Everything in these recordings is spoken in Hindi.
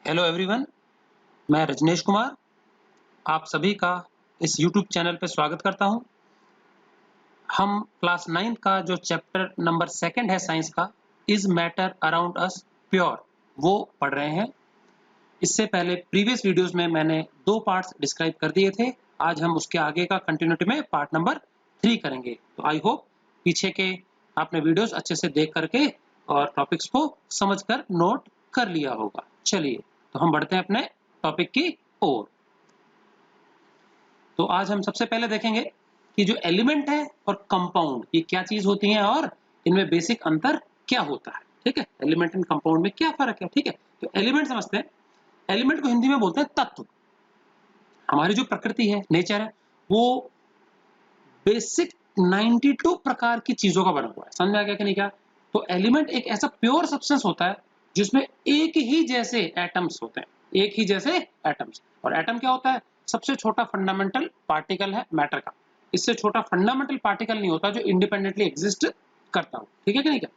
हेलो एवरीवन, मैं रजनेश कुमार आप सभी का इस यूट्यूब चैनल पर स्वागत करता हूं। हम क्लास 9 का जो चैप्टर नंबर 2 है साइंस का, is matter around us pure, वो पढ़ रहे हैं। इससे पहले प्रीवियस वीडियोस में मैंने 2 पार्ट्स डिस्क्राइब कर दिए थे। आज हम उसके आगे का कंटिन्यूटी में पार्ट नंबर 3 करेंगे। तो आई होप पीछे के आपने वीडियोस अच्छे से देख करके और टॉपिक्स को समझकर नोट कर लिया होगा। चलिए, तो हम बढ़ते हैं अपने टॉपिक की ओर। तो आज हम सबसे पहले देखेंगे कि जो एलिमेंट है और कंपाउंड, ये क्या चीज होती है और इनमें बेसिक अंतर क्या होता है। ठीक है, एलिमेंट एंड कंपाउंड में क्या फर्क है। ठीक है, तो एलिमेंट समझते हैं। एलिमेंट को हिंदी में बोलते हैं तत्व। हमारी जो प्रकृति है, नेचर है, वो बेसिक 92 प्रकार की चीजों का बना हुआ है। समझ में आ गया कि नहीं क्या? तो एलिमेंट एक ऐसा प्योर सब्सटेंस होता है जिसमें एक ही जैसे एटम्स होते हैं, एक ही जैसे एटम्स। और एटम क्या होता है? सबसे छोटा फंडामेंटल पार्टिकल है मैटर का। इससे छोटा फंडामेंटल पार्टिकल नहीं होता जो इंडिपेंडेंटली एग्जिस्ट करता हो। ठीक है कि नहीं क्या?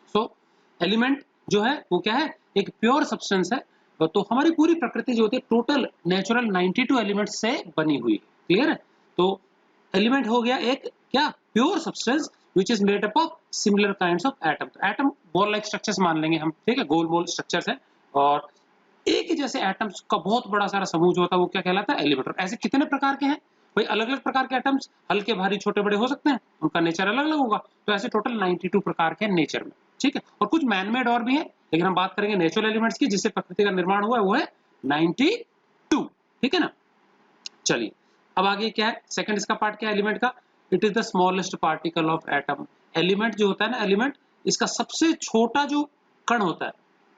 सो एलिमेंट जो है वो क्या है? एक प्योर सब्सटेंस है। तो हमारी पूरी प्रकृति जो होती है टोटल नेचुरल 92 एलिमेंट्स से बनी हुई है। क्लियर है? तो एलिमेंट हो गया एक क्या? Pure substance which is made up of similar kinds of atom. तो एटम बॉल लाइक स्ट्रक्चर्स मान लेंगे हम। ठीक है, गोल गोल स्ट्रक्चर्स है और एक ही जैसे एटम्स का बहुत बड़ा सारा समूह जो होता है वो क्या कहलाता है? एलिमेंट। ऐसे कितने प्रकार के हैं भाई? अलग अलग प्रकार के एटम्स, हल्के भारी छोटे बड़े हो सकते हैं, उनका नेचर अलग अलग होगा। तो ऐसे टोटल 92 प्रकार के नेचर में। ठीक है, और कुछ मैनमेड और भी है, लेकिन हम बात करेंगे नेचुरल एलिमेंट्स की जिससे प्रकृति का निर्माण हुआ है, वो है 92। ठीक है ना? चलिए, अब आगे क्या है? सेकंड इसका पार्ट क्या है एलिमेंट का? It is the smallest particle of atom. Element जो होता है ना, एलिमेंट इसका सबसे छोटा जो कण होता है,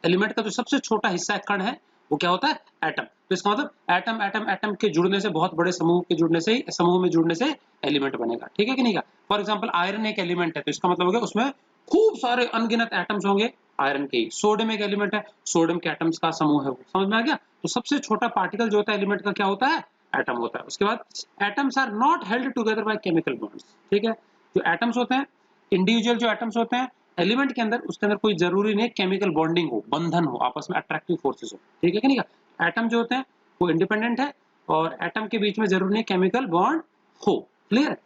एलिमेंट का जो सबसे छोटा हिस्सा है, कण है, वो क्या होता है? एटम। तो इसका मतलब एटम एटम एटम के जुड़ने से, बहुत बड़े समूह के जुड़ने से, समूह में जुड़ने से एलिमेंट बनेगा। ठीक है कि नहीं का? फॉर एग्जांपल आयरन एक एलिमेंट है, तो इसका मतलब हो गया उसमें खूब सारे अनगिनत एटम्स होंगे आयरन के। सोडियम एक एलिमेंट है, सोडियम के एटम्स का समूह है वो। समझ में आ गया? तो सबसे छोटा पार्टिकल जो होता है एलिमेंट का क्या होता है? एटम होता है। उसके बाद atoms are not held together by chemical bonds. ठीक है, जो एटम्स होते हैं, इंडिविजुअल जो एटम्स होते हैं एलिमेंट के अंदर, उसके अंदर कोई जरूरी नहीं केमिकल बॉन्डिंग हो, बंधन हो, आपस में अट्रैक्टिव फोर्सेस हो। ठीक है कि नहीं? एटम जो होते हैं वो इंडिपेंडेंट है और एटम के बीच में जरूरी नहीं केमिकल बॉन्ड हो। Clear?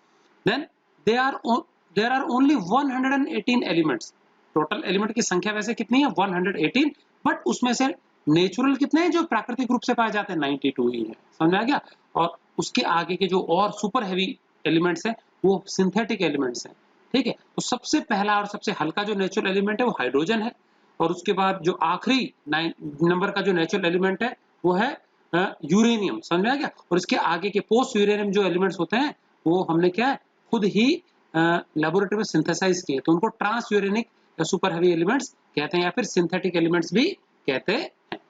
Then there are only 118 elements. Total element की संख्या वैसे कितनी है? 118, बट उसमें से नेचुरल कितने हैं जो प्राकृतिक रूप से पाए जाते हैं? 92 ही है। समझ आ गया? और उसके आगे के जो और सुपर हैवी एलिमेंट्स हैं वो सिंथेटिक एलिमेंट्स हैं। ठीक है, तो सबसे पहला और सबसे हल्का जो नेचुरल एलिमेंट है वो हाइड्रोजन है। और उसके बाद जो आखिरी 9 नंबर का जो नेचुरल एलिमेंट है वो है यूरेनियम। समझ में आ गया? और इसके आगे के पोस्ट यूरेनियम जो एलिमेंट्स होते हैं वो हमने क्या है? खुद ही लेबोरेटरी में सिंथेसाइज किए, तो उनको ट्रांस यूरेनिक या सुपर हैवी एलिमेंट्स कहते हैं, या फिर सिंथेटिक एलिमेंट्स भी कहते हैं।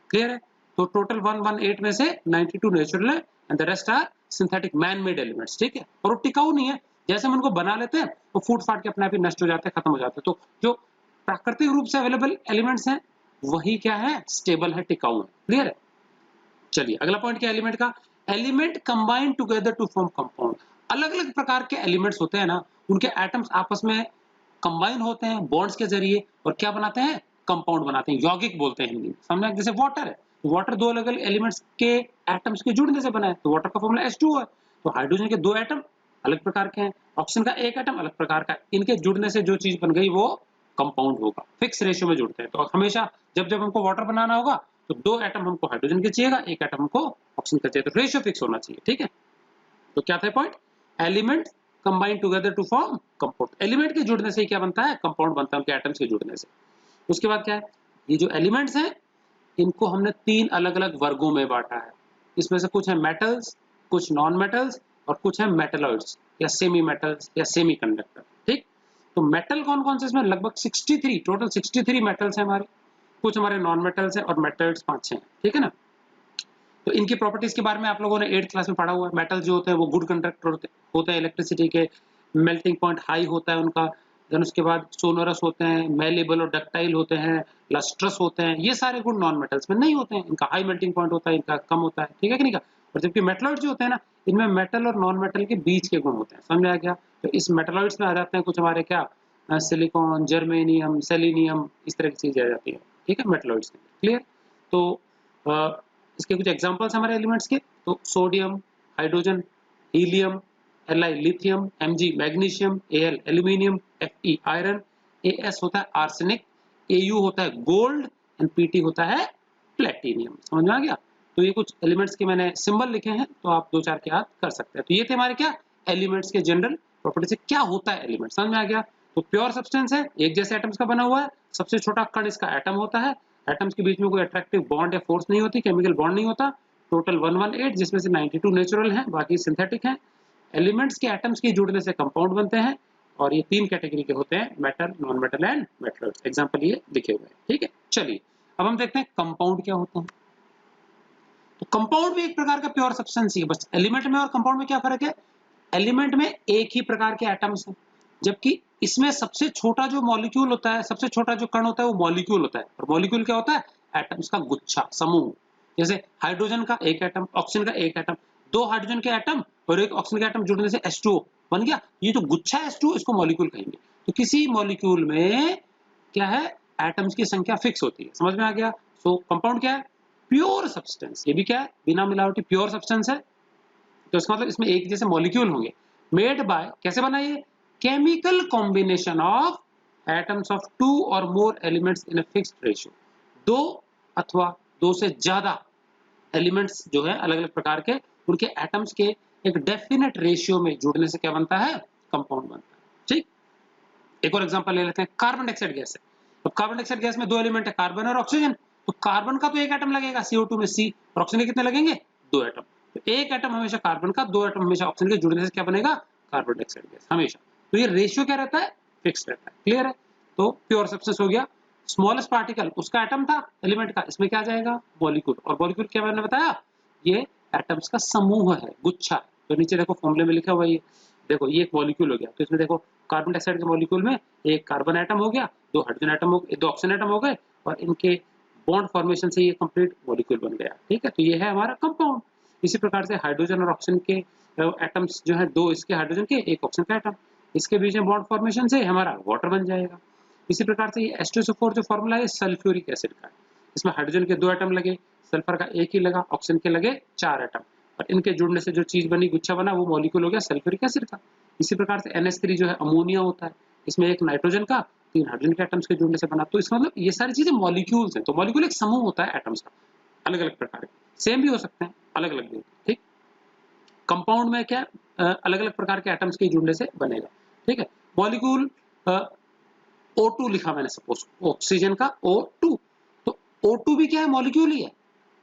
क्लियर है? तो टोटल 118 में से 92 नेचुरल है and the rest are synthetic man made elements. ठीक है, और वो टिकाऊ नहीं है। जैसे हम उनको बना लेते हैं वो फूट फाट के अपने आप ही नष्ट हो जाते हैं, खत्म हो जाते हैं। तो जो प्राकृतिक रूप से अवेलेबल एलिमेंट्स हैं वही क्या है? स्टेबल है, टिकाऊ है। क्लियर है? चलिए, अगला पॉइंट क्या है एलिमेंट का? Element combine together to form compound. अलग अलग प्रकार के एलिमेंट्स होते हैं ना, उनके एटम्स आपस में कंबाइन होते हैं बॉन्ड्स के जरिए और क्या बनाते हैं? कंपाउंड बनाते हैं, यौगिक बोलते हैं हिंदी में। समझना? जैसे वाटर है, वाटर दो अलग अलग एलिमेंट्स के एटम्स के जुड़ने से बना है, तो वाटर का फॉर्मूला H2O है। तो हाइड्रोजन के दो एटम अलग प्रकार के हैं, ऑक्सीजन का एक एटम अलग प्रकार का है। इनके जुड़ने से जो चीज बन गई वो कंपाउंड होगा, फिक्स रेशियो में जुड़ते हैं। तो हमेशा जब जब हमको वाटर बनाना होगा तो दो एटम हमको हाइड्रोजन के चाहिएगा, एक एटम हमको ऑक्सीजन का चाहिए, तो रेशियो फिक्स होना चाहिए। ठीक है, तो क्या था point? Element combine together to form compound. Element के जुड़ने से क्या बनता है? कंपाउंड बनता है, उनके एटम्स के जुड़ने से। उसके बाद क्या है? ये जो एलिमेंट्स हैं इनको हमने 3 अलग अलग वर्गों में बांटा है। इसमें से कुछ है मेटल्स, कुछ नॉन मेटल्स और कुछ है मेटलॉइड्स या सेमी मेटल्स या सेमी कंडक्टर। ठीक, तो मेटल कौन कौन से? इसमें लगभग 63, टोटल 63 मेटल्स हैं हमारे। कुछ हमारे नॉन मेटल्स हैं और मेटल्स 5-6 हैं। ठीक है ना? तो इनकी प्रॉपर्टीज के बारे में आप लोगों ने 8th क्लास में पढ़ा हुआ है। मेटल जो होते हैं वो गुड कंडक्टर होते हैं इलेक्ट्रिसिटी के, मेल्टिंग पॉइंट हाई होता है उनका। देन उसके बाद सोनरस होते हैं, मेलेबल और डक्टाइल होते हैं, लस्ट्रस होते हैं। ये सारे गुण नॉन मेटल्स में नहीं होते हैं, इनका हाई मेल्टिंग पॉइंट होता है, इनका कम होता है। ठीक है कि नहीं का? और जबकि मेटलॉइड जो होते हैं ना, इनमें मेटल और नॉन मेटल के बीच के गुण होते हैं। समझ आ गया? तो इस मेटलॉइड्स में आ जाते हैं कुछ हमारे क्या? सिलिकॉन, जर्मेनियम, सेलेनियम, इस तरह की चीजें आ जाती है। ठीक है, मेटलॉइड्स में। क्लियर? तो इसके कुछ एग्जांपल्स हमारे एलिमेंट्स के, तो sodium, hydrogen, helium, Li lithium, Mg magnesium, Al aluminium, Fe iron, As होता है आर्सेनिक, Au होता है गोल्ड एंड Pt होता है प्लेटिनियम। समझ में आ गया? तो ये कुछ एलिमेंट्स के मैंने सिंबल लिखे हैं, तो आप दो चार के याद कर सकते हैं। तो ये थे हमारे क्या एलिमेंट्स के जनरल प्रॉपर्टी से क्या होता है एलिमेंट। समझ में आ गया? तो प्योर सब्सटेंस है, एक जैसे एटम्स का बना हुआ है, सबसे छोटा कण इसका एटम होता है, एटम्स के बीच में कोई अट्रैक्टिव बॉन्ड या फोर्स नहीं होती, केमिकल बॉन्ड नहीं होता, टोटल 118 जिसमें से 92 नेचुरल हैं, बाकी सिंथेटिक हैं। एलिमेंट्स के एटम्स के जुड़ने से कंपाउंड बनते हैं, और ये तीन कैटेगरी के होते हैं, metal, non metal and metals. Example ये लिखे हुए हैं, ठीक है। चलिए अब हम देखते हैं कंपाउंड क्या होते हैं। तो कंपाउंड भी एक प्रकार का प्योर सब्सटेंस ही है, बस एलिमेंट में और कंपाउंड में क्या फर्क है, एलिमेंट में एक ही प्रकार के एटम्स हैं, जबकि इसमें सबसे छोटा जो मॉलिक्यूल होता है, सबसे छोटा जो कण होता है वो मॉलिक्यूल होता है, और मॉलिक्यूल क्या होता है, एटम्स का गुच्छा, समूह। जैसे हाइड्रोजन का एक एटम, ऑक्सीजन का एक एटम, दो हाइड्रोजन के एटम और एक ऑक्सीजन का एटम जुड़ने से H2O बन गया। ये जो गुच्छा है H2O, इसको मॉलिक्यूल कहेंगे। तो किसी मॉलिक्यूल में क्या है, एटम्स की संख्या फिक्स होती है। समझ में आ गया? सो कंपाउंड क्या है, प्योर सब्सटेंस। ये भी क्या है, बिना मिलावटी प्योर सब्सटेंस है। तो इसका मतलब इसमें एक जैसे मॉलिक्यूल होंगे, मेड बाय, कैसे बना ये, chemical combination of atoms of two और more elements in a fixed ratio. दो अथवा दो से ज्यादा एलिमेंट्स जो है अलग अलग प्रकार के, उनके एटम्स के एक डेफिनेट रेशियो में जुड़ने से क्या बनता है, कंपाउंड बनता है। ठीक, एक और एग्जांपल ले लेते हैं, कार्बन डाइऑक्साइड गैस है। तो कार्बन डाइऑक्साइड गैस में दो एलिमेंट है, कार्बन और ऑक्सीजन। तो कार्बन का तो एक एटम लगेगा CO2 में C, और ऑक्सीजन के कितने लगेंगे, दो एटम। तो एक एटम हमेशा कार्बन का, दो एटम हमेशा ऑक्सीजन के जुड़ने से क्या बनेगा, कार्बन डाइऑक्साइड गैस हमेशा। तो ये रेशियो क्या रहता है, फिक्स रहता है। क्लियर है? तो प्योर सब्सटेंस हो गया। स्मॉलेस्ट पार्टिकल उसका एटम था एलिमेंट का, इसमें क्या आ जाएगा, मॉलिक्यूल। और मॉलिक्यूल क्या मैंने बताया, ये एटम्स का समूह है, गुच्छा। तो नीचे देखो फॉर्मूले में लिखा हुआ है, देखो ये एक मॉलिक्यूल हो गया, तो इसमें देखो कार्बन डाइऑक्साइड के मॉलिक्यूल में एक कार्बन एटम हो गया, दो हाइड्रोजन एटम हो गए, दो ऑक्सीजन एटम हो गए, और इनके बॉन्ड फॉर्मेशन से ये कंप्लीट मॉलिक्यूल बन गया। ठीक है, तो ये है हमारा कंपाउंड। इसी प्रकार से हाइड्रोजन और ऑक्सीजन के एटम्स जो है, दो इसके हाइड्रोजन के, एक ऑक्सीजन का एटम, इसके बीच में बॉन्ड फॉर्मेशन से हमारा वाटर बन जाएगा। इसी प्रकार से ये H2SO4 जो फॉर्मूला है सल्फ्यूरिक एसिड का है, इसमें हाइड्रोजन के दो एटम लगे, सल्फर का एक ही लगा, ऑक्सीजन के लगे चार एटम, और इनके जुड़ने से जो चीज बनी, गुच्छा बना, वो मॉलिक्यूल हो गया सल्फ्यूरिक एसिड का। इसी प्रकार से NH3 जो है अमोनिया होता है, इसमें एक नाइट्रोजन का, तीन हाइड्रोजन के एटम्स के जुड़ने से बना। तो इसका मतलब ये सारी चीजें मॉलिक्यूल्स हैं। तो मॉलिक्यूल एक समूह होता है एटम्स का, अलग अलग प्रकार के, सेम भी हो सकते हैं, अलग अलग भी होते हैं। ठीक, कंपाउंड में क्या अलग अलग प्रकार के एटम्स के जुड़ने से बनेगा। ठीक है, मॉलिक्यूल O2 लिखा मैंने, सपोज ऑक्सीजन का O2, तो O2 भी क्या है, मॉलिक्यूल ही है,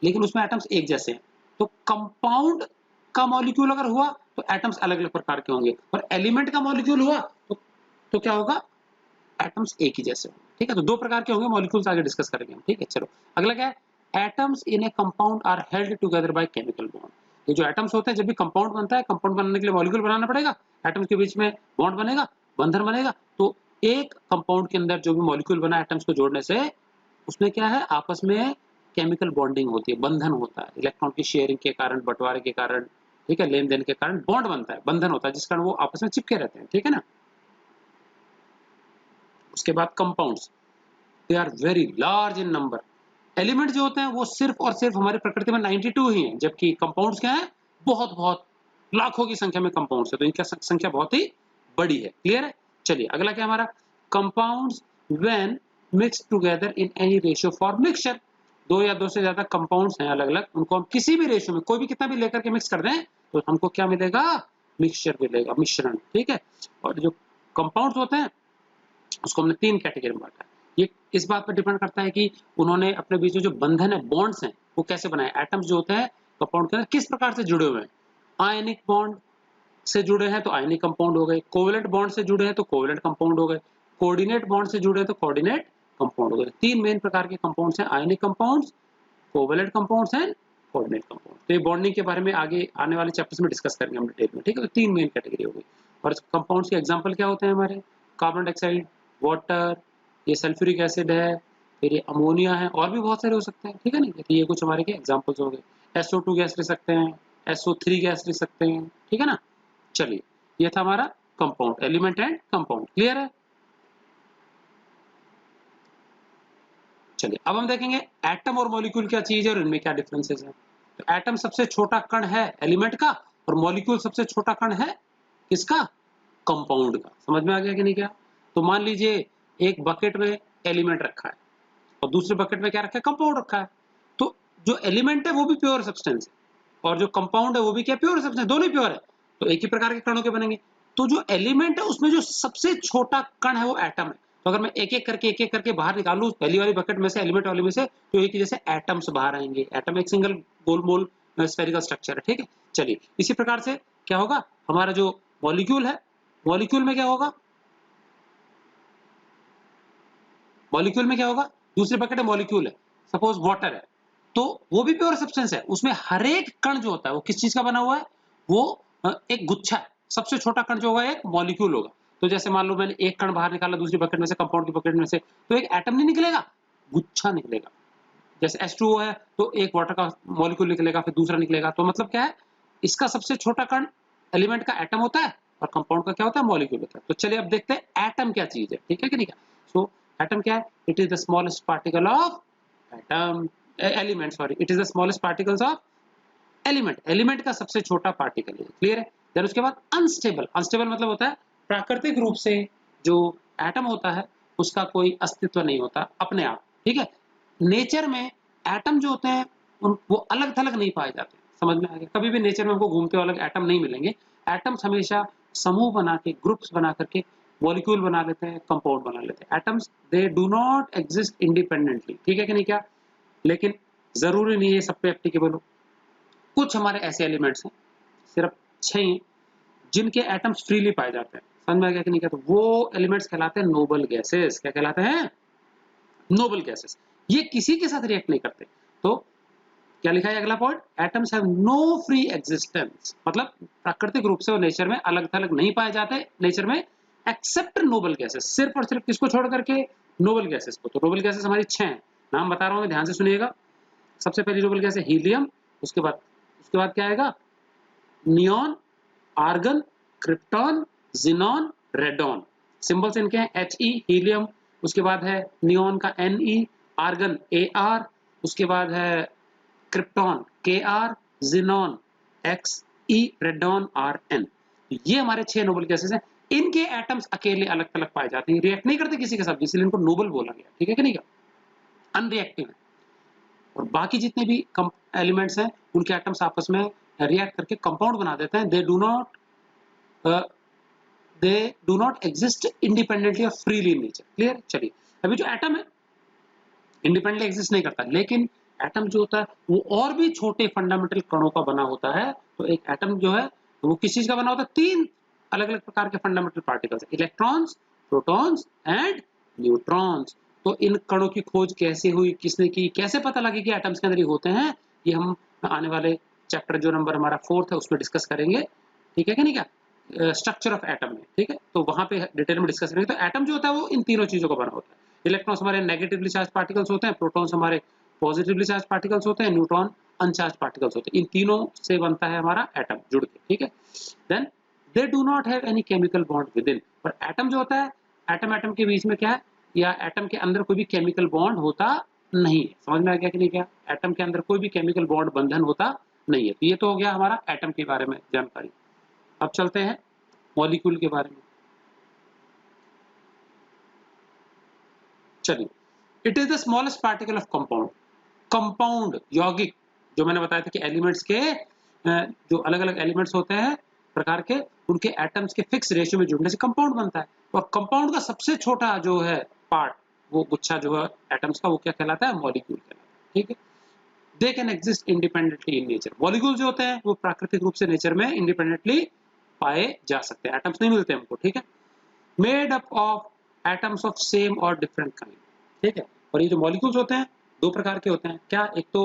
लेकिन उसमें एटम्स एक जैसे हैं। तो कंपाउंड का मॉलिक्यूल अगर हुआ तो एटम्स अलग अलग प्रकार के होंगे, और एलिमेंट का मॉलिक्यूल हुआ तो क्या होगा, एटम्स एक ही जैसे होंगे। ठीक है, तो दो प्रकार के होंगे मॉलिक्यूल्स, आगे डिस्कस करेंगे हम। ठीक है, चलो अगला क्या है, atoms in a compound are held together by chemical bond. ये जो एटम्स होते हैं, जब भी कंपाउंड बनता है, कंपाउंड बनने के लिए मॉलिक्यूल बनाना पड़ेगा, एटम्स के बीच में बॉन्ड बनेगा, बंधन बनेगा। तो एक कंपाउंड के अंदर जो भी मॉलिक्यूल बना एटम्स को जोड़ने से, उसमें क्या है, आपस में केमिकल बॉन्डिंग होती है, बंधन होता है, इलेक्ट्रॉन की शेयरिंग के कारण, बंटवारे के कारण, ठीक है, लेन देन के कारण बॉन्ड बनता है, बंधन होता है, जिस कारण वो आपस में चिपके रहते हैं। ठीक है ना। उसके बाद compounds, they are very large in number. Element जो होते हैं वो सिर्फ और सिर्फ हमारी प्रकृति में 92 ही हैं, जबकि कंपाउंड्स क्या है, बहुत बहुत लाखों की संख्या में कंपाउंड्स है, तो इनकी संख्या बहुत ही बड़ी है। क्लियर है? चलिए अगला क्या हमारा, compounds when mix together in any ratio for mixture. दो या दो से ज्यादा कंपाउंड्स हैं अलग अलग, उनको हम किसी भी रेशियो में, कोई भी कितना भी लेकर के मिक्स कर दें, तो हमको क्या मिलेगा, मिक्सचर मिलेगा, मिश्रण। ठीक है, और जो कंपाउंड्स होते हैं उसको हमने तीन कैटेगरी में बांटा है। ये इस बात पर डिपेंड करता है कि उन्होंने अपने बीच में जो बंधन है, बॉन्ड्स हैं, वो कैसे बनाए। एटम्स जो होते हैं कंपाउंड के अंदर किस प्रकार से जुड़े हुए हैं, आयनिक बॉन्ड से जुड़े हैं तो आयनिक कंपाउंड हो गए, कोवेलेंट बॉन्ड से जुड़े हैं तो कोवेलेंट कंपाउंड हो गए, कोऑर्डिनेट बॉन्ड से जुड़े हैं तो कोऑर्डिनेट कंपाउंड हो गए। तीन मेन प्रकार के कंपाउंड्स हैं, ionic compounds, covalent compounds and coordinate compound. तो ये बॉन्डिंग के बारे में आगे आने वाले चैप्टर्स में डिस्कस करेंगे हम डिटेल में। ठीक है, तो तीन मेन कैटेगरी हो गई। और कंपाउंड्स के एग्जांपल क्या होते हैं हमारे, कार्बन डाइऑक्साइड, वाटर, ये सल्फ्यूरिक एसिड है, फिर ये अमोनिया है, और भी बहुत सारे हो सकते हैं। ठीक है ना, तो ये कुछ हमारे के एग्जांपल्स हो गए। SO2 गैस ले सकते हैं, SO3 गैस ले सकते हैं। ठीक है ना। चलिए, ये था हमारा compound, element and compound. Clear है? चलिए अब हम देखेंगे एटम और मॉलिक्यूल क्या चीज है और इनमें क्या डिफरेंसेस हैं। तो एटम सबसे छोटा कण है एलिमेंट का और मॉलिक्यूल सबसे छोटा कण है किसका, कंपाउंड का। समझ में आ गया कि नहीं क्या। तो मान लीजिए एक बकेट में एलिमेंट रखा है और दूसरे बकेट में क्या रखा है, कंपाउंड रखा है। तो जो एलिमेंट है वो भी प्योर सब्सटेंस है और जो कंपाउंड है वो भी क्या प्योर सब्सटेंस, दोनों प्योर है। तो एक ही प्रकार के कणों के बनेंगे। तो जो एलिमेंट है उसमें जो सबसे छोटा कण है वो एटम है। तो अगर मैं एक एक करके बाहर निकालूं पहली वाली बकेट में से, एलिमेंट वाले में से, तो एक ही जैसे एटम्स बाहर आएंगे। एटम एक सिंगल गोल स्फेरिकल स्ट्रक्चर है, ठीक है। चलिए इसी प्रकार से क्या होगा, हमारा जो मॉलिक्यूल है, मॉलिक्यूल में क्या होगा, मॉलिक्यूल में क्या होगा, दूसरी बकेट है मॉलिक्यूल है, सपोज वाटर है, तो वो भी प्योर सब्सटेंस है। उसमें हर एक कण जो होता है वो किस चीज का बना हुआ है, वो एक गुच्छा है। सबसे छोटा कण जो होगा एक मॉलिक्यूल होगा। तो जैसे मान लो मैंने एक कण बाहर निकाला दूसरी बकेट में से, कंपाउंड की बकेट में से, तो एक एटम नहीं निकलेगा, गुच्छा निकलेगा। जैसे H2O है तो एक वाटर का मॉलिक्यूल निकलेगा, फिर दूसरा निकलेगा। तो मतलब क्या है, इसका सबसे छोटा कण एलिमेंट का एटम होता है और कंपाउंड का क्या होता है, मॉलिक्यूल होता है। तो चलिए अब देखते हैं एटम क्या चीज है, ठीक है कि नहीं। सो एटम क्या है, it is the smallest particle of atom element, sorry, it is the smallest particles of element. Element का सबसे छोटा पार्टिकल है, क्लियर है। देन उसके बाद अनस्टेबल, अनस्टेबल मतलब होता है प्राकृतिक रूप से जो एटम होता है उसका कोई अस्तित्व नहीं होता अपने आप, ठीक है। नेचर में एटम जो होते हैं वो अलग थलग नहीं पाए जाते। समझ में आ गया, कभी भी नेचर में हमको घूमते हुए अलग एटम नहीं मिलेंगे। एटम्स हमेशा समूह बना के, ग्रुप्स बना करके मॉलिक्यूल बना लेते हैं, कंपाउंड बना लेते हैं। Atoms they do not exist independently, ठीक है कि नहीं क्या। लेकिन जरूरी नहीं है सब पे एप्लीकेबल हो। कुछ हमारे ऐसे एलिमेंट्स हैं, सिर्फ 6 जिनके एटम्स फ्रीली पाए जाते हैं। समझ में आ गया कि नहीं क्या। तो वो एलिमेंट्स कहलाते हैं नोबल गैसेस। क्या कहलाते हैं, नोबल गैसेस। ये किसी के साथ रिएक्ट नहीं करते। तो क्या लिखा है अगला point, atoms have no free existence, मतलब प्राकृतिक रूप से वो नेचर में अलग थलग नहीं पाए जाते नेचर में, एक्सेप्ट नोबल गैसेस, सिर्फ और सिर्फ किसको छोड़ करके, नोबल गैसेस को। तो नोबल गैसेस हमारी 6 हैं, नाम बता रहा हूं मैं, ध्यान से सुनिएगा। सबसे पहली नोबल गैस है हीलियम, उसके बाद क्या आएगा, neon, argon, krypton, xenon, radon. Symbols इनके हैं He, हीलियम, उसके बाद है नियॉन का Ne, आर्गन Ar, उसके बाद है krypton Kr, xenon Xe, radon Rn। ये हमारे 6 नोबल गैसेस हैं। इनके एटम्स अकेले अलग थलग पाए जाते हैं, रिएक्ट नहीं करते किसी के साथ, इसलिए इनको नोबल बोला गया, ठीक है कि नहीं, अनरिएक्टिव है। और बाकी जितने भी एलिमेंट्स हैं उनके एटम्स आपस में रिएक्ट करके कंपाउंड बना देते हैं। दे डू नॉट एग्जिस्ट इंडिपेंडेंटली और फ्रीली इन नेचर, क्लियर। चलिए अभी जो एटम है इंडिपेंडेंटली एग्जिस्ट नहीं करता, लेकिन एटम जो होता है वो और भी छोटे फंडामेंटल कणों का बना होता है। तो एक एटम जो है वो किस चीज का बना होता है, 3 अलग अलग प्रकार के fundamental particles, electrons, protons and neutrons. तो इन कणों की खोज कैसे हुई, किसने की, कैसे पता लगे कि एटम्स के अंदर ही होते हैं, ये हम आने वाले चैप्टर जो नंबर हमारा 4th है उसमें डिस्कस करेंगे, ठीक है कि नहीं क्या, स्ट्रक्चर ऑफ एटम में, ठीक है। तो वहां पे डिटेल में डिस्कस करेंगे। तो एटम जो होता है वो इन तीनों चीजों का बना होता है। इलेक्ट्रॉन्स हमारे नेगेटिवली चार्ज पार्टिकल्स होते हैं, प्रोटॉन्स हमारे पॉजिटिवली चार्ज पार्टिकल्स होते हैं, न्यूट्रॉन अनचार्ज पार्टिकल्स होते हैं। इन तीनों से बनता है हमारा एटम जुड़ के, ठीक है। Then they do not have any chemical bond within. पर एटम जो होता है, एटम के बीच में क्या है, या एटम के अंदर कोई भी केमिकल बॉन्ड होता नहीं है। समझ में आ गया कि नहीं क्या, एटम के अंदर कोई भी केमिकल बॉन्ड बंधन होता नहीं है। तो ये तो हो गया हमारा एटम के बारे में जानकारी। अब चलते हैं मॉलिक्यूल के बारे में। चलिए, it is the smallest particle of compound. Compound यौगिक, जो मैंने बताया था कि एलिमेंट्स के जो अलग अलग एलिमेंट्स होते हैं प्रकार के, उनके एटम्स के फिक्स रेशियो में जुड़ने से कंपाउंड बनता है। और कंपाउंड का सबसे छोटा जो है पार्ट, वो गुच्छा जो है एटम्स का, वो क्या कहलाता है, मॉलिक्यूल कहलाता है, ठीक है। They can exist independently in nature. Molecule जो होते हैं वो प्राकृतिक रूप से नेचर में इंडिपेंडेंटली पाए जा सकते हैं, एटम्स नहीं मिलते हमको, ठीक है। Made up of atoms of same और डिफरेंट काइंड, ठीक है। और ये जो मॉलिक्यूल्स होते हैं 2 प्रकार के होते हैं, क्या, एक तो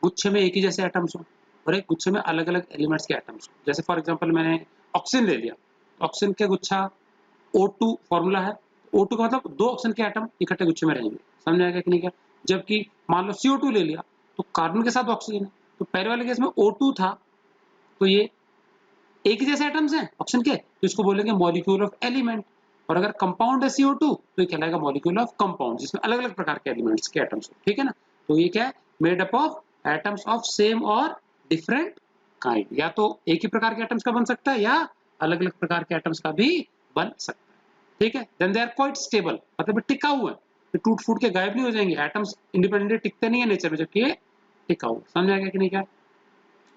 गुच्छे में एक ही जैसे एटम्स हो और एक गुच्छे में अलग अलग एलिमेंट्स के एटम्स हो। जैसे फॉर एग्जांपल मैंने ऑक्सीजन ले लिया, ऑक्सीजन के गुच्छा O2 फॉर्मूला है, O2 का मतलब 2 ऑक्सीजन के एटम इकट्ठे गुच्छे में रहेंगे। समझ आएगा कि नहीं क्या। जबकि मान लो CO2 ले लिया तो कार्बन के साथ ऑक्सीजन है, तो पहले वाले केस में O2 था, तो ये एक ही जैसे एटम्स हैं ऑक्सीजन के, तो इसको बोलेंगे मॉलिक्यूल ऑफ एलिमेंट। और अगर कंपाउंड है CO2 तो ये कहलाएगा मॉलिक्यूल ऑफ कंपाउंड, जिसमें अलग अलग प्रकार के एलिमेंट्स के एटम्स, ठीक है ना। तो ये क्या है, made up of atoms of same और डिफरेंट काइंड, या तो एक ही प्रकार के एटम्स का बन सकता है या अलग अलग प्रकार के एटम्स का भी बन सकता है, ठीक है। Then they are quite stable, मतलब टिकाऊ है, टूट फूट के गायब नहीं हो जाएंगे। एटम्स इंडिपेंडेंटली टिकते नहीं है नेचर में, जबकि ये टिकाऊ, समझ आ गया कि नहीं क्या।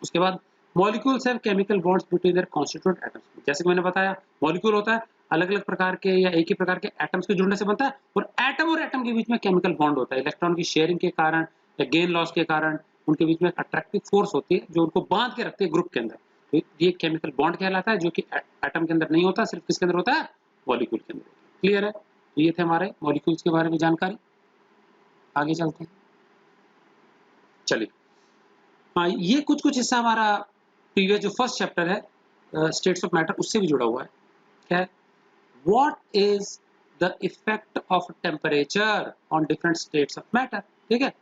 उसके बाद molecules have chemical bonds between their constituent atoms, जैसे कि मैंने बताया मॉलिक्यूल होता है अलग अलग प्रकार के या एक ही प्रकार के एटम्स के जुड़ने से बनता है, और एटम के बीच में केमिकल बॉन्ड होता है, इलेक्ट्रॉन की शेयरिंग के कारण या गेन लॉस के कारण उनके बीच में एक अट्रैक्टिव फोर्स होती है जो उनको बांध के रखती है ग्रुप के अंदर। तो ये केमिकल बॉन्ड कहलाता है, जो कि एटम के अंदर नहीं होता, सिर्फ किसके अंदर होता है, मॉलिक्यूल के अंदर। क्लियर है, ये थे हमारे मॉलिक्यूल्स के बारे में जानकारी। आगे चलते हैं, चलिए। हाँ, ये कुछ हिस्सा हमारा प्रीवियस जो फर्स्ट चैप्टर है स्टेट्स ऑफ मैटर, उससे भी जुड़ा हुआ है। क्या है, what is the effect of temperature on different states of matter, ठीक है।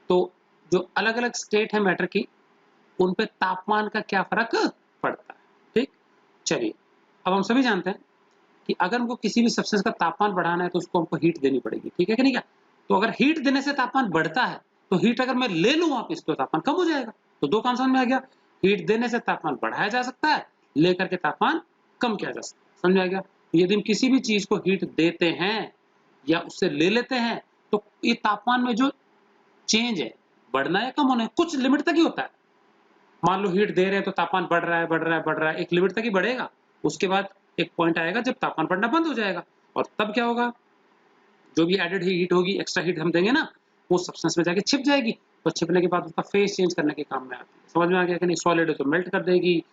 तो जो अलग अलग स्टेट है मैटर की, उन पे तापमान का क्या फर्क पड़ता है, ठीक। चलिए, अब हम सभी जानते हैं कि अगर हमको किसी भी सब्सटेंस का तापमान बढ़ाना है तो उसको हमको हीट देनी पड़ेगी, ठीक है कि नहीं क्या। तो अगर हीट देने से तापमान बढ़ता है तो हीट अगर मैं ले लूं वापस तो तापमान कम हो जाएगा। तो दो काम समझ में आ गया, हीट देने से तापमान बढ़ाया जा सकता है, लेकर के तापमान कम किया जा सकता है, समझ में आ गया। यदि हम किसी भी चीज को हीट देते हैं या उससे ले लेते हैं तो ये तापमान में जो चेंज है, बढ़ना या कम होना है, कुछ लिमिट तक ही होता है। मान लो हीट दे रहे हैं तो तापमान बढ़ रहा है बढ़ रहा है बढ़ रहा है, एक लिमिट तक ही बढ़ेगा। उसके बाद एक पॉइंट आएगा जब तापमान बढ़ना बंद हो जाएगा, और तब क्या होगा, जो भी एडेड हीट होगी, एक्स्ट्रा हीट हम देंगे ना, वो सब्सटेंस में जाके छिप जाएगी, और छिपने के बाद उसका फेस चेंज करने के काम में आती है। समझ में आ गया कि नहीं, सॉलिड है तो मेल्ट कर देगी,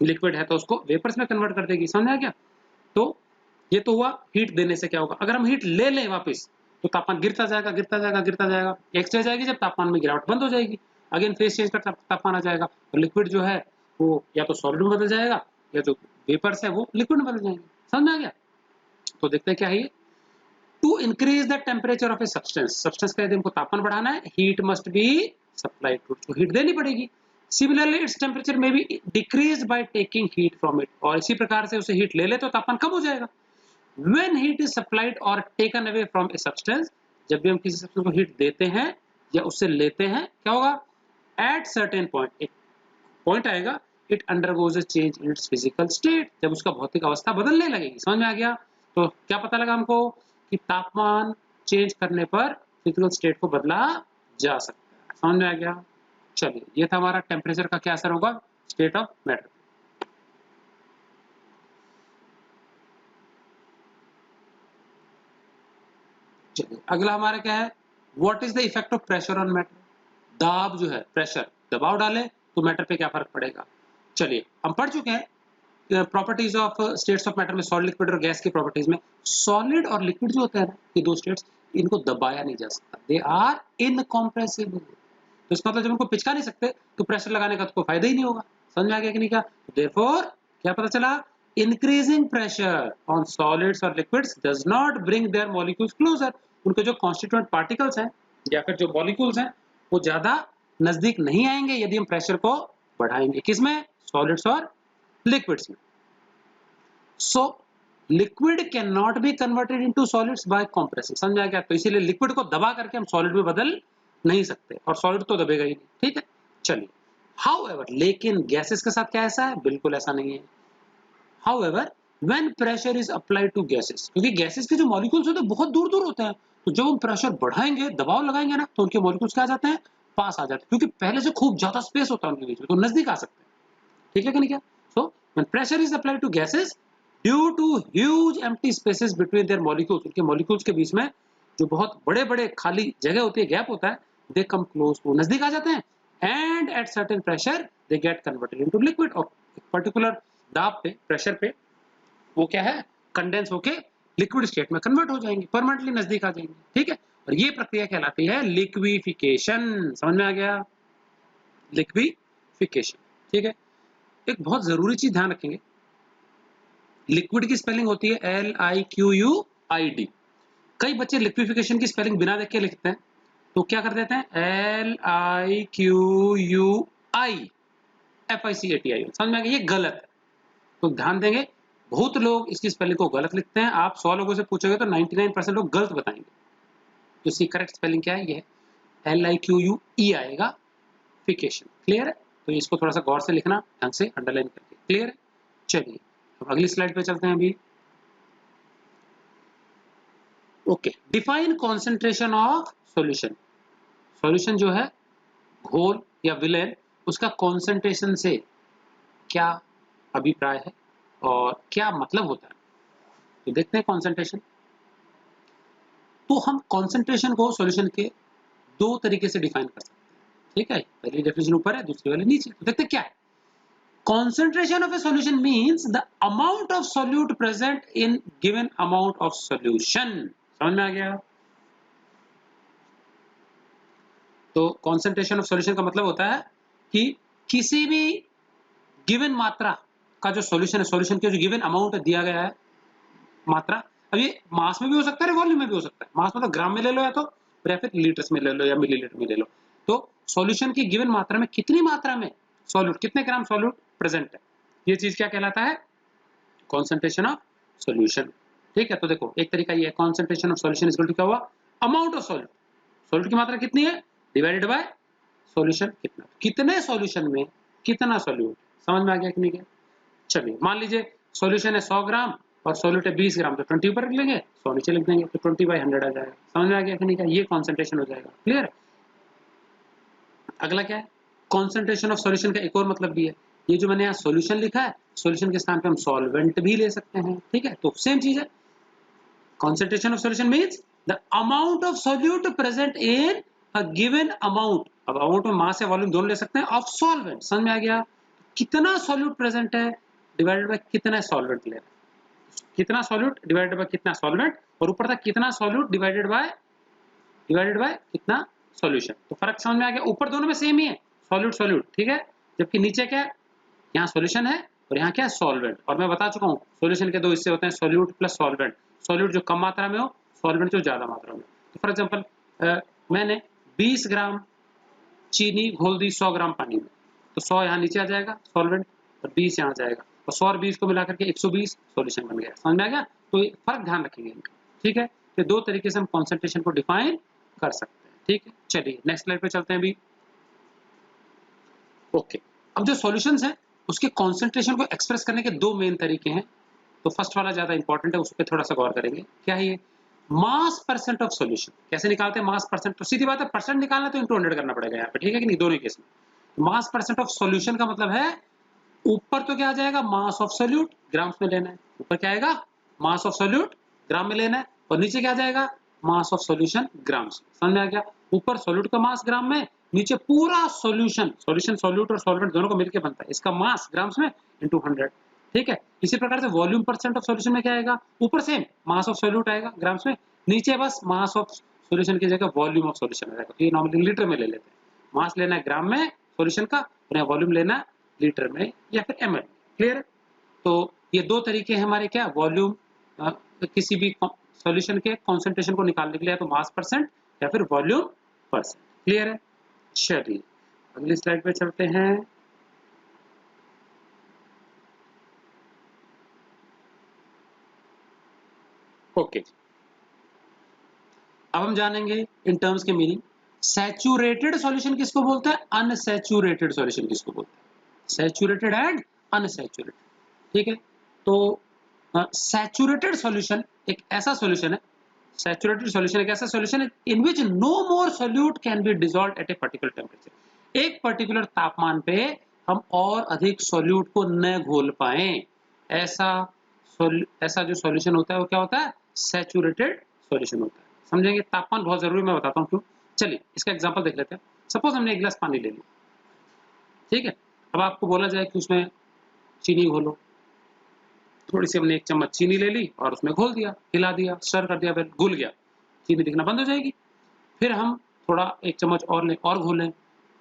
लिक्विड है तो उसको वेपर्स में कन्वर्ट कर देगी, समझ में आ गया। तो ये तो हुआ हीट देने से क्या होगा। अगर हम हीट ले लें वापस तो तापमान गिरता जाएगा गिरता जाएगा गिरता जाएगा, एक स्टेज आएगी जब तापमान में गिरावट बंद हो जाएगी, अगेन फेस चेंज का तापमान आ जाएगा, और लिक्विड जो है वो या तो सॉलिड में बदल जाएगा या जो वेपर्स है वो लिक्विड में बदल जाएंगे, समझ में आ गया। तो देखते हैं क्या है ये, to increase the temperature of a substance का यदि हमको तापमान बढ़ाना है, heat must be supplied to, उसको हीट देनी पड़ेगी। सिमिलरली इट्स टेम्परेचर में be decrease by taking heat from it, और इसी प्रकार से उसे हीट ले ले तो तापमान कम हो जाएगा। When heat is supplied or taken away from a substance, जब भी हम किसी सब्सटेंस को हीट देते हैं या उससे लेते हैं, क्या होगा, at certain point, एक पॉइंट आएगा, it undergoes a change in its physical state, जब उसका भौतिक अवस्था बदलने लगेगी, समझ में आ गया। तो क्या पता लगा हमको कि तापमान चेंज करने पर फिजिकल स्टेट को बदला जा सकता है, समझ में आ गया। चलिए, ये था हमारा टेम्परेचर का क्या असर होगा स्टेट ऑफ मैटर। चलिए, अगला हमारा क्या है, what is the effect of pressure on matter. दाब जो है, प्रेशर, दबाव डाले तो मैटर पे क्या फर्क पड़ेगा। चलिए, हम पढ़ चुके हैं properties of states of matter में, सॉलिड, लिक्विड और गैस की प्रॉपर्टीज में। सॉलिड और लिक्विड जो होता है ना, ये दो स्टेट्स, इनको दबाया नहीं जा सकता, दे आर इनकॉम्प्रेसिबल। तो इसका मतलब जब इनको पिचका नहीं सकते तो प्रेशर लगाने का तो कोई फायदा ही नहीं होगा, समझ में आ गया कि नहीं क्या। देयरफॉर क्या पता चला, increasing pressure on solids or liquids does not bring their molecules closer, उनके जो constituent particles हैं या फिर जो molecules हैं वो ज्यादा नजदीक नहीं आएंगे यदि हम प्रेशर को बढ़ाएंगे, किसमें, सॉलिड्स और लिक्विड्स में। So liquid can not be converted into solids by compressing, समझ आ गया। तो इसीलिए लिक्विड को दबा करके हम सॉलिड में बदल नहीं सकते, और सॉलिड तो दबेगा ही नहीं, ठीक है। चलिए, हाउएवर, लेकिन गैसेस के साथ क्या ऐसा है, बिल्कुल ऐसा नहीं है। However, when pressure is applied to gases, क्योंकि गैसेस के जो मॉलिक्यूल्स होते हैं बहुत दूर दूर होते हैं, तो जब हम प्रेशर बढ़ाएंगे, दबाव लगाएंगे ना, तो उनके मॉलिक्यूल्स क्या आ जाते हैं, पास आ जाते हैं, क्योंकि पहले से खूब ज्यादा स्पेस होता है उनके बीच में, तो नजदीक आ सकते हैं, ठीक है कि नहीं क्या। सो when pressure is applied to gases due to huge empty spaces between their molecules, उनके मॉलिक्यूल्स के बीच में जो बहुत बड़े बड़े खाली जगह होती है, गैप होता है, they come close, वो नजदीक आ जाते हैं, and at certain pressure they get converted into liquid, और पर्टिकुलर दाब पे, प्रेशर पे वो क्या है, कंडेंस होके लिक्विड स्टेट में कन्वर्ट हो जाएंगे, परमानेंटली नजदीक आ जाएंगे, ठीक है। और ये प्रक्रिया कहलाती है लिक्विफिकेशन, समझ में आ गया, लिक्विफिकेशन, ठीक है। एक बहुत जरूरी चीज ध्यान रखेंगे, लिक्विड की स्पेलिंग होती है LIQUID। कई बच्चे लिक्विफिकेशन की स्पेलिंग बिना देख के लिखते हैं, तो क्या कर देते हैं, LIQUIFICATI, समझ में आ गया, ये गलत है। तो ध्यान देंगे, बहुत लोग इसकी स्पेलिंग को गलत लिखते हैं। आप 100 लोगों से पूछोगे तो 99% लोग गलत बताएंगे। तो इसकी करेक्ट स्पेलिंग क्या है? ये LIQUE आएगा, फिकेशन। क्लियर है? तो इसको थोड़ा सा गौर से लिखना, ढंग से अंडरलाइन करके। क्लियर है? चलिए अब अगली स्लाइड पे चलते हैं अभी। Okay, define concentration of solution. Solution जो है घोल या विलेन, उसका कॉन्सेंट्रेशन से क्या अभिप्राय है और क्या मतलब होता है। तो देखते हैं कॉन्सेंट्रेशन। तो हम कॉन्सेंट्रेशन को सॉल्यूशन के दो तरीके से डिफाइन कर सकते हैं। ठीक है, पहली डेफिनेशन ऊपर है, दूसरी वाली नीचे। तो देखते हैं क्या है। Concentration of a solution means the amount of solute present in given amount of solution। समझ में आ गया? तो concentration of solution का मतलब होता है कि किसी भी given मात्रा का जो solution है, solution के जो given amount दिया गया है मात्रा, अब ये मास में भी हो सकता है, वॉल्यूम में भी हो सकता है। मास मतलब ग्राम में ले लो या तो या फिर लीटर्स में ले लो या मिलीलीटर में ले लो। तो सॉल्यूशन की गिवन मात्रा में कितनी मात्रा में सॉल्यूट, कितने ग्राम सॉल्यूट प्रेजेंट है, ये चीज क्या कहलाता है? Concentration of solution. ठीक है, तो देखो एक तरीका ये है, concentration of solution equal to क्या हुआ? Amount of solute. सॉल्यूट की मात्रा कितनी है डिवाइडेड बाय सॉल्यूशन कितना, कितने सॉल्यूशन में कितना सॉल्यूट। समझ में आ गया कि नहीं? चलिए मान लीजिए सॉल्यूशन है 100 ग्राम और सॉल्यूट है 20 ग्राम, तो 20 ऊपर लिख लेंगे, 100 नीचे लिख देंगे, तो 20/100 आ जाएगा। समझ में आ गया कि नहीं? ये कॉन्सेंट्रेशन हो जाएगा। क्लियर? अगला क्या है? कॉन्सेंट्रेशन ऑफ सॉल्यूशन का एक और मतलब भी है। ये जो मैंने यहाँ सॉल्यूशन लिखा है, सॉल्यूशन के स्थान पे हम सॉल्वेंट भी ले सकते हैं। ठीक है, तो सेम चीज है। Concentration of solution means the amount of solute present in a given amount, अब अमाउंट में मास या वॉल्यूम दोनों ले सकते हैं, ऑफ सॉल्वेंट। समझ में आ गया? कितना सॉल्यूट प्रेजेंट है डिवाइडेड बाय कितना सॉल्वेंट ले रहा है, कितना सॉल्यूट डिवाइडेड बाय कितना सॉल्वेंट, और ऊपर तक कितना सॉल्यूट डिवाइडेड बाय कितना सॉल्यूशन। तो फर्क समझ में आ गया? ऊपर दोनों में सेम ही है, सॉल्यूट सॉल्यूट। ठीक है, जबकि नीचे क्या है? यहाँ सॉल्यूशन है और यहाँ क्या है? सॉल्वेंट। और मैं बता चुका हूँ सॉल्यूशन के दो हिस्से होते हैं, सॉल्यूट प्लस सॉल्वेंट। सॉल्यूट जो कम मात्रा में हो, सॉल्वेंट जो ज्यादा मात्रा में। तो फॉर एग्जांपल मैंने 20 ग्राम चीनी घोल दी 100 ग्राम पानी में, तो 100 यहाँ नीचे आ जाएगा सॉल्वेंट और 20 यहाँ जाएगा, और 100 और 20 को मिलाकर के 120 सॉल्यूशन बन गया। समझ में आ गया? तो ये फर्क ध्यान रखेंगे इनका। ठीक है, तो दो तरीके से हम कॉन्सेंट्रेशन को डिफाइन कर सकते हैं। ठीक है, चलिए नेक्स्ट स्लाइड पे चलते हैं अभी। ओके, अब जो सॉल्यूशंस हैं उसके कॉन्सेंट्रेशन को एक्सप्रेस करने के दो मेन तरीके हैं। तो फर्स्ट वाला ज्यादा इंपॉर्टेंट है, उस पर थोड़ा सा गौर करेंगे। क्या है ये? मास परसेंट ऑफ सॉल्यूशन। कैसे निकालते हैं मास परसेंट? तो सीधी बात है, परसेंट निकालना तो इंटू 100 करना पड़ेगा यहाँ पे। ठीक है कि नहीं? दोनों केस में मास परसेंट ऑफ सॉल्यूशन का मतलब है ऊपर तो क्या आ जाएगा? मास ऑफ सॉल्यूट ग्राम्स में लेना है। ऊपर क्या आएगा? मास ऑफ सॉल्यूट ग्राम में लेना है, और नीचे क्या आ जाएगा? Mass of solution grams. समझ में आ गया? ऊपर सॉल्यूट का मास ग्राम में, नीचे पूरा सॉल्यूशन, सॉल्यूट और सॉल्वेंट दोनों को मिलकर बनता है, इसका मास ग्राम्स में इंटू 100। ठीक है, इसी प्रकार से वॉल्यूम परसेंट ऑफ सॉल्यूशन में क्या आएगा? ऊपर सेम मास ऑफ सॉल्यूट आएगा ग्राम्स में, नीचे बस मास ऑफ सॉल्यूशन की जगह वॉल्यूम ऑफ सॉल्यूशन आएगा। ये नॉर्मली लीटर में ले लेते हैं। मास लेना है ग्राम में सॉल्यूशन का, और वॉल्यूम लेना है लीटर में या फिर ml। क्लियर? तो ये दो तरीके हैं हमारे, क्या? वॉल्यूम किसी भी सॉल्यूशन के कॉन्सेंट्रेशन को निकालने के लिए, तो मास परसेंट या फिर वॉल्यूम परसेंट। क्लियर है? चलिए अगली स्लाइड पे चलते हैं। ओके, अब हम जानेंगे इन टर्म्स के मीनिंग। सैचुरेटेड सॉल्यूशन किसको बोलते हैं? अनसैचुरेटेड सॉल्यूशन किसको बोलते हैं? Saturated and unsaturated. ठीक है, तो सैचुरेटेड सॉल्यूशन एक ऐसा सॉल्यूशन है, सैचुरेटेड सॉल्यूशन एक ऐसा सॉल्यूशन है in which no more solute can be dissolved at a particular temperature. एक पर्टिकुलर तापमान पे हम और अधिक सॉल्यूट को न घोल पाए, ऐसा जो सॉल्यूशन होता है वो क्या होता है? सैचुरेटेड सॉल्यूशन होता है। समझेंगे? तापमान बहुत जरूरी, मैं बताता हूँ क्यों। चलिए इसका एग्जांपल देख लेते हैं। सपोज हमने एक गिलास पानी ले लिया, ठीक है, अब आपको बोला जाए कि उसमें चीनी घोलो। थोड़ी सी हमने एक चम्मच चीनी ले ली और उसमें घोल दिया, हिला दिया, स्टर कर दिया, फिर घुल गया, चीनी दिखना बंद हो जाएगी। फिर हम थोड़ा एक चम्मच और लें और घोलें,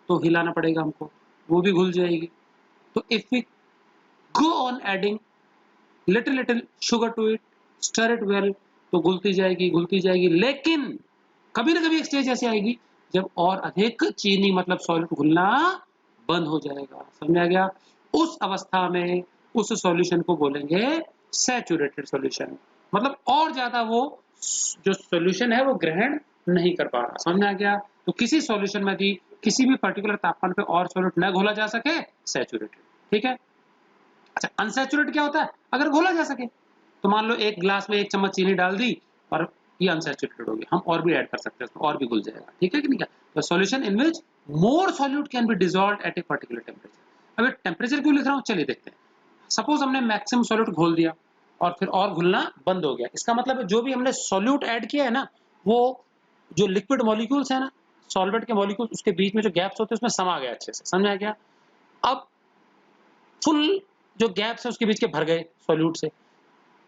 तो हिलाना पड़ेगा हमको, वो भी घुल जाएगी। तो if we go on adding little sugar to it, stir it well, तो घुलती जाएगी, लेकिन कभी ना कभी एक स्टेज ऐसी आएगी जब और अधिक चीनी मतलब सॉल्यूट घुलना बंद हो जाएगा। समझ आ गया? उस अवस्था में उस सॉल्यूशन को बोलेंगे सैचुरेटेड सॉल्यूशन, मतलब और ज्यादा वो जो सॉल्यूशन है वो ग्रहण नहीं कर पा रहा। समझ में आ गया? तो किसी सॉल्यूशन में यदि किसी भी पर्टिकुलर तापमान पे और सॉल्यूट न घोला जा सके, सैचुरेटेड। ठीक है। अच्छा, अनसैचुरेटेड क्या होता है? अगर घोला जा सके, तो मान लो एक ग्लास में 1 चम्मच चीनी डाल दी और ये अनसैचुरेटेड हो गया, हम और भी ऐड कर सकते हैं उसमें, और भी घुल जाएगा। ठीक है कि नहीं? तो solution in which more solute can be dissolved at a particular temperature. अब टेम्परेचर क्यों लिख रहा हूँ, चलिए देखते हैं। सपोज हमने मैक्सिमम सॉल्यूट घोल दिया और फिर और घुलना बंद हो गया, इसका मतलब जो भी हमने सॉल्यूट ऐड किया है ना, वो जो लिक्विड मॉलिक्यूल्स है ना, सॉल्वेंट के मॉलिक्यूल्स, उसके बीच में जो गैप्स होते हैं उसमें समा गया अच्छे से। समझ में आ गया? अब फुल जो गैप्स है उसके बीच के भर गए सॉल्यूट से।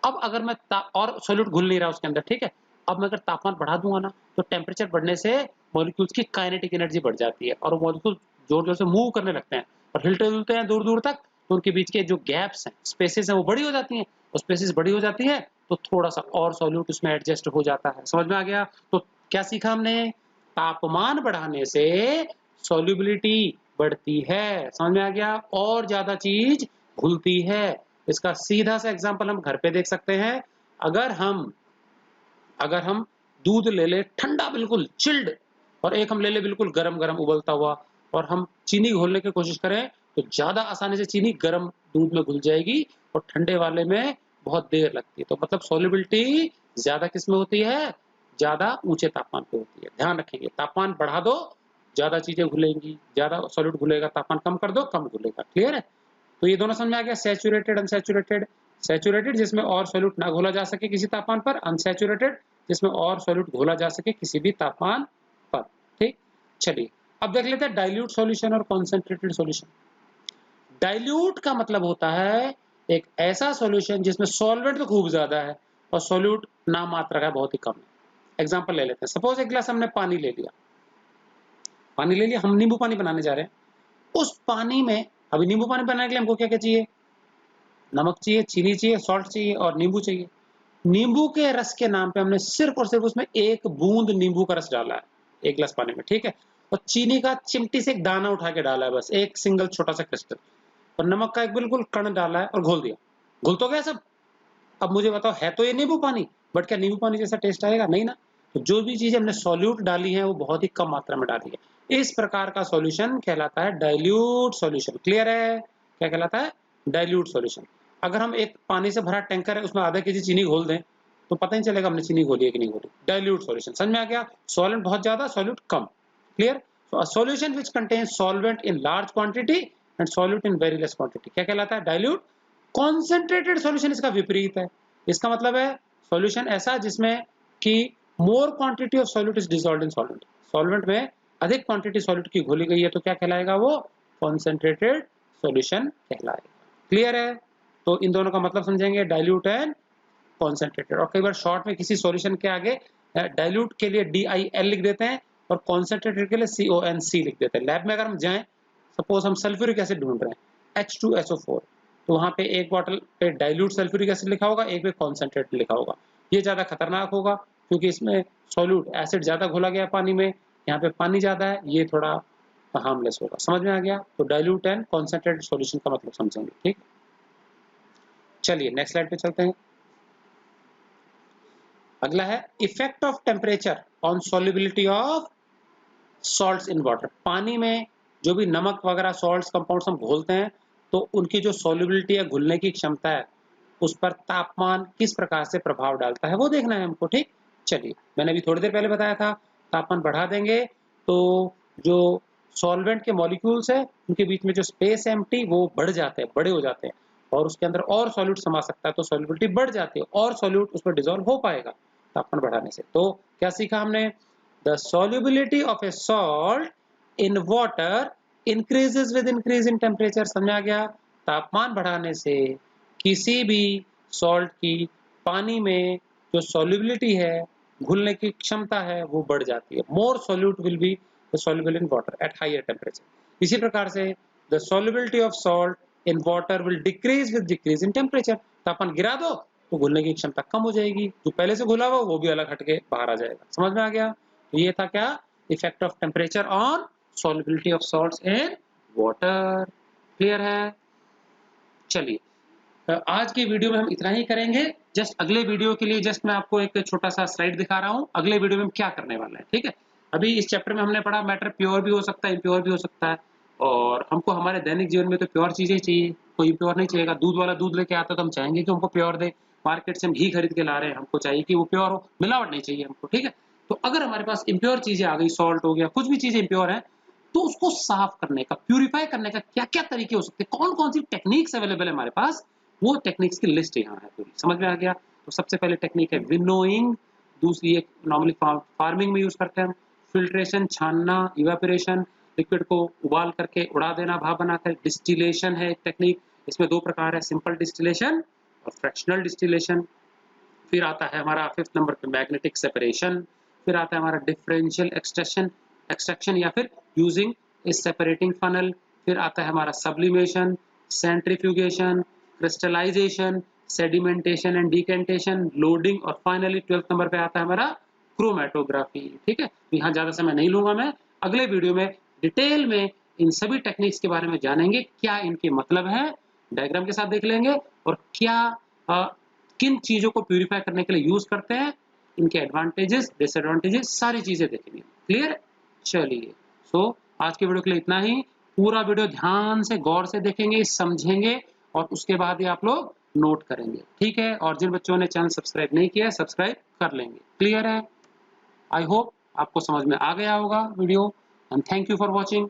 अब अगर मैं और सॉल्यूट घुल नहीं रहा उसके अंदर, ठीक है, अब मैं अगर तापमान बढ़ा दूंगा ना, तो टेम्परेचर बढ़ने से मॉलिक्यूल्स की काइनेटिक एनर्जी बढ़ जाती है और वो मॉलिक्यूल जोर जोर से मूव करने लगते हैं और हिलते जुलते हैं दूर दूर तक, तो उनके बीच के जो गैप्स हैं, स्पेसेस हैं, वो बड़ी हो जाती हैं। और स्पेसेस बड़ी हो जाती है तो थोड़ा सा और सॉल्यूट उसमें एडजस्ट हो जाता है। समझ में आ गया? तो क्या सीखा हमने? तापमान बढ़ाने से सॉल्युबिलिटी बढ़ती है। समझ में आ गया? और ज्यादा चीज घुलती है। इसका सीधा सा एग्जांपल हम घर पे देख सकते हैं। अगर हम दूध ले ले ठंडा बिल्कुल चिल्ड, और एक हम ले ले बिल्कुल गरम गरम उबलता हुआ, और हम चीनी घोलने की कोशिश करें, तो ज्यादा आसानी से चीनी गरम दूध में घुल जाएगी और ठंडे वाले में बहुत देर लगती है। तो मतलब सॉल्युबिलिटी ज्यादा किस में होती है? ज्यादा ऊंचे तापमान पे होती है। ध्यान रखेंगे, तापमान बढ़ा दो ज्यादा चीजें घुलेंगी, ज्यादा सॉल्यूट घुलेगा, तापमान कम कर दो कम घुलेगा। क्लियर है? तो ये दोनों समझ में आ गया, सैचुरेटेड अनसैचुरेटेड। सैचुरेटेड जिसमें और सॉल्यूट ना घोला जा सके किसी तापमान पर, अनसैचुरेटेड जिसमें और सॉल्यूट घोला जा सके किसी भी तापमान पर। ठीक, चलिए अब देख लेते हैं डाइल्यूट सॉल्यूशन और कॉन्सेंट्रेटेड सॉल्यूशन। डाइल्यूट का मतलब होता है एक ऐसा सॉल्यूशन जिसमें सॉल्वेंट तो खूब ज्यादा है और सॉल्यूट नाम मात्रा का बहुत ही कम है। एग्जांपल ले लेते हैं। सपोज एक गिलास हमने पानी ले लिया, हम नींबू पानी बनाने जा रहे हैं। उस पानी में, अभी नींबू पानी बनाने के लिए हमको क्या क्या चाहिए? नमक चाहिए, चीनी चाहिए, सॉल्ट चाहिए और नींबू चाहिए। नींबू के रस के नाम पे हमने सिर्फ और सिर्फ उसमें 1 बूंद नींबू का रस डाला है 1 गिलास पानी में। ठीक है, और चीनी का चिमटी से एक दाना उठा के डाला है, बस एक सिंगल छोटा सा क्रिस्टल, और नमक का एक बिल्कुल कण डाला है और घोल दिया। घुल तो गया सब। अब मुझे बताओ, है तो ये नींबू पानी, बट क्या नींबू पानी जैसा टेस्ट आएगा? नहीं ना। तो जो भी चीजें हमने सॉल्यूट डाली है वो बहुत ही कम मात्रा में डाली है। इस प्रकार का सॉल्यूशन कहलाता है डाइल्यूट सॉल्यूशन। क्लियर है? क्या कहलाता है? Dilute solution. अगर हम एक पानी से भरा टैंकर है, उसमें आधा केजी चीनी घोल दें, तो पता नहीं चलेगा हमने चीनी घोली है कि नहीं घोली। Dilute solution. समझ में आ गया? सॉल्वेंट बहुत ज्यादा, solute come. Clear? So a solution which contains solvent in large quantity and solute in very less quantity क्या कहलाता है? डाइल्यूट। कॉन्सेंट्रेटेड सॉल्यूशन इसका विपरीत है। इसका मतलब है सॉल्यूशन ऐसा जिसमें कि more quantity of solute is dissolved in solvent. Solvent में अधिक क्वांटिटी सॉल्यूट की घोली गई है, तो क्या कहलाएगा वो? कॉन्सेंट्रेटेड सॉल्यूशन कहलाएगा। क्लियर है? तो इन दोनों का मतलब समझेंगे, डाइल्यूट एंड कॉन्सेंट्रेटेड। और कई बार शॉर्ट में किसी सॉल्यूशन के आगे डाइल्यूट के लिए DIL लिख देते हैं और कॉन्सेंट्रेटेड के लिए CONC लिख देते हैं। लैब में अगर हम जाएं, सपोज हम सल्फ्यूरिक एसिड ढूंढ रहे हैं H2SO4, तो वहां पे एक बॉटल पे डाइल्यूट सल्फ्यूरिक एसिड लिखा होगा, एक पे कॉन्सेंट्रेटेड लिखा होगा। ये ज्यादा खतरनाक होगा क्योंकि इसमें सॉल्यूट एसिड ज्यादा घोला गया पानी में, यहाँ पे पानी ज्यादा है, ये थोड़ा हार्मलेस होगा। समझ में आ गया? तो डाइल्यूट एंड कॉन्सेंट्रेटेड सॉल्यूशन का मतलब समझेंगे। ठीक, चलिए नेक्स्ट स्लाइड पे चलते हैं। अगला है effect of temperature on solubility of salts in water. पानी में जो भी नमक वगैरह सॉल्ट्स कंपाउंड्स हम घोलते हैं, तो उनकी जो सॉल्युबिलिटी है, घुलने की क्षमता है, उस पर तापमान किस प्रकार से प्रभाव डालता है वो देखना है हमको। ठीक, चलिए मैंने अभी थोड़ी देर पहले बताया था, तापमान बढ़ा देंगे तो जो सॉल्वेंट के मॉलिक्यूल्स है उनके बीच में जो स्पेस है एम्प्टी, वो बढ़ जाते हैं, बड़े हो जाते हैं, और उसके अंदर और सॉल्यूट समा सकता है, तो सॉल्युबिलिटी बढ़ जाती है और सॉल्यूट उसमें डिसॉल्व हो पाएगा तापमान बढ़ाने से। तो क्या सीखा हमने? The solubility of a salt in water increases with increase in temperature। समझ आ गया? तापमान बढ़ाने से किसी भी सॉल्ट की पानी में जो solubility है, घुलने की क्षमता है, वो बढ़ जाती है। More solute will be soluble in water at higher temperature। इसी प्रकार से the solubility of salt in water will decrease with decrease in temperature। तापमान गिरा दो तो घुलने की क्षमता कम हो जाएगी, जो पहले से घुला हुआ वो भी अलग हटके बाहर आ जाएगा। समझ में आ गया? तो ये था क्या? Effect of temperature on solubility of salts in water। Clear है? चलिए आज के वीडियो में हम इतना ही करेंगे। जस्ट अगले वीडियो के लिए जस्ट मैं आपको एक छोटा सा स्लाइड दिखा रहा हूँ, अगले वीडियो में हम क्या करने वाले हैं, ठीक है। अभी इस चैप्टर में हमने पढ़ा मैटर प्योर भी हो सकता है, इम्प्योर भी हो सकता है, और हमको हमारे दैनिक जीवन में तो प्योर चीजें चाहिए, कोई प्योर नहीं चाहिएगा। दूध वाला दूध लेके आता तो हम चाहेंगे कि हमको प्योर दे। मार्केट से हम घी खरीद के ला रहे हैं, हमको चाहिए कि वो प्योर हो, मिलावट नहीं चाहिए हमको, ठीक है। तो अगर हमारे पास इम्प्योर चीजें आ गई, सॉल्ट हो गया, कुछ भी चीजें इम्प्योर है, तो उसको साफ करने का, प्यूरिफाई करने का क्या क्या तरीके हो सकते हैं, कौन कौन सी टेक्निक्स अवेलेबल है हमारे पास, वो टेक्निक्स की लिस्ट यहाँ है पूरी। समझ में आ गया? तो सबसे पहले टेक्निक है विनोइंग, दूसरी एक नॉर्मली फार्मिंग में यूज करते हैं हम, फिल्ट्रेशन छानना, इवेपोरेशन लिक्विड को उबाल करके उड़ा देना भाप बनाकर, डिस्टिलेशन है एक टेक्निक, इसमें दो प्रकार है, सिंपल डिस्टिलेशन और फ्रैक्शनल डिस्टिलेशन। फिर आता है हमारा 5th नंबर पे मैग्नेटिक सेपरेशन, फिर आता है हमारा डिफरेंशियल एक्सट्रैक्शन या फिर यूजिंग ए सेपरेटिंग फनल, फिर आता है हमारा sublimation, centrifugation, crystallisation, sedimentation and decantation, loading, और फाइनली 12th नंबर पे आता है हमारा क्रोमेटोग्राफी, ठीक है। यहाँ ज्यादा समय नहीं लूंगा मैं, अगले वीडियो में डिटेल में इन सभी टेक्निक्स के बारे में जानेंगे, क्या इनके मतलब है, डायग्राम के साथ देख लेंगे, और क्या किन चीजों को प्यूरिफाई करने के लिए यूज करते हैं, इनके एडवांटेजेस डिसएडवांटेजेस सारी चीजें देखेंगे। क्लियर? चलिए, सो आज के वीडियो के लिए इतना ही। पूरा वीडियो ध्यान से गौर से देखेंगे, समझेंगे, और उसके बाद ही आप लोग नोट करेंगे, ठीक है। और जिन बच्चों ने चैनल सब्सक्राइब नहीं किया है, सब्सक्राइब कर लेंगे। क्लियर है? आई होप आपको समझ में आ गया होगा video, and thank you for watching.